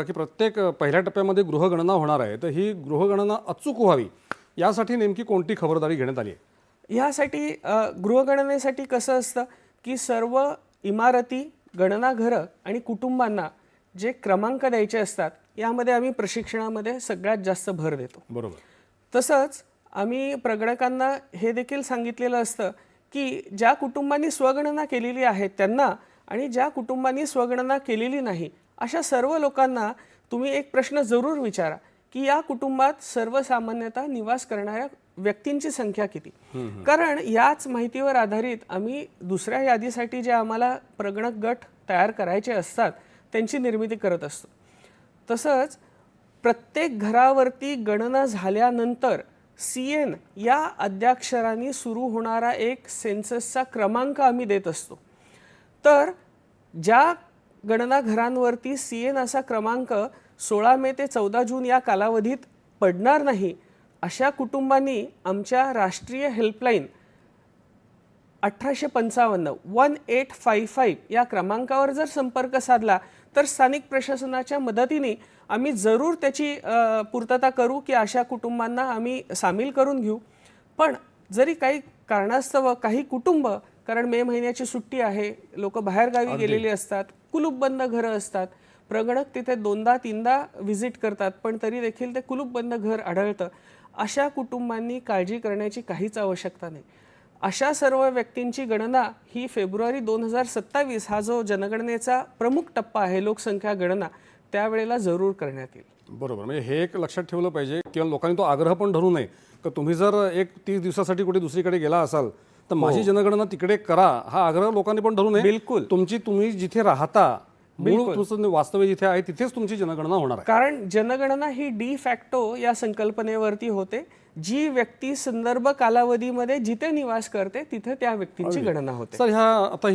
की प्रत्येक पहिल्या टप्प्यामध्ये गृहगणना होणार आहे, तर ही गृहगणना अचूक व्हावी यासाठी नेमकी कोणती खबरदारी घेण्यात आली आहे? यासाठी गृहगणनेसाठी कसं असतं की सर्व इमारती, गणनाघरं आणि कुटुंबांना जे क्रमांक द्यायचे असतात यामध्ये आम्ही प्रशिक्षणामध्ये सगळ्यात जास्त भर देतो. बरोबर. तसंच आम्ही प्रगणकांना हे देखील सांगितलेलं असतं की ज्या कुटुंबांनी स्वगणना केलेली आहे त्यांना आणि ज्या कुटुंबांनी स्वगणना केलेली नाही अशा सर्व लोकांना तुम्ही एक प्रश्न जरूर विचारा की या कुटुंबात सर्वसामान्यतः निवास करणाऱ्या व्यक्तींची संख्या किती. कारण याच माहितीवर आधारित आम्ही दुसऱ्या यादीसाठी जे आम्हाला प्रगणक गट तयार करायचे असतात त्यांची निर्मिती करत असतो. तसंच प्रत्येक घरावरती गणना झाल्यानंतर CN या अद्याक्षरांनी सुरू होणारा एक सेन्ससचा क्रमांक आम्ही देत असतो. तर ज्या गणना घरांवरती CN असा क्रमांक 16 मे ते 14 जून या कालावधीत पडणार नाही अशा कुटुंबांनी आमच्या राष्ट्रीय हेल्पलाईन 1855 1855 या क्रमांकावर जर संपर्क साधला तर स्थानिक प्रशासनाच्या मदतीने आम्ही जरूर त्याची पूर्तता करू की अशा कुटुंबांना आम्ही सामील करून घेऊ. पण जरी काही कारणास्तव काही कुटुंब, कारण मे महिन्याची सुट्टी आहे, लोक बाहेरगावी गेलेली असतात, कुलूपबंद घरं असतात, प्रगणक तिथे 2दा-3दा व्हिजिट करतात पण तरी देखील ते कुलूपबंद घर आढळतं, अशा कुटुंबांनी काळजी करण्याची काहीच आवश्यकता नाही. अशा सर्व व्यक्तींची गणना ही फेब्रुवारी 2027 हा जो जनगणनेचा प्रमुख टप्पा आहे, लोकसंख्या गणना, त्यावेळेला जरूर करण्यात येईल. बरोबर. म्हणजे हे एक लक्षात ठेवलं पाहिजे किंवा लोकांनी तो आग्रह पण धरू नये की तुम्ही जर एक 30 दिवसासाठी कुठे दुसरीकडे गेला असाल तर माझी जनगणना तिकडे करा, हा आग्रह लोकांनी पण धरू नये. बिलकुल. तुम्ही जिथे राहता, मूळ तुमचं वास्तव्य जिथे आहे तिथेच तुमची जनगणना होणार आहे. कारण जनगणना ही डी फॅक्टो या संकल्पनेवरती होते. जी व्यक्ती संदर्भ कालावधीमध्ये जिथे निवास करते तिथे त्या व्यक्तींची गणना होते. सर, ह्या आता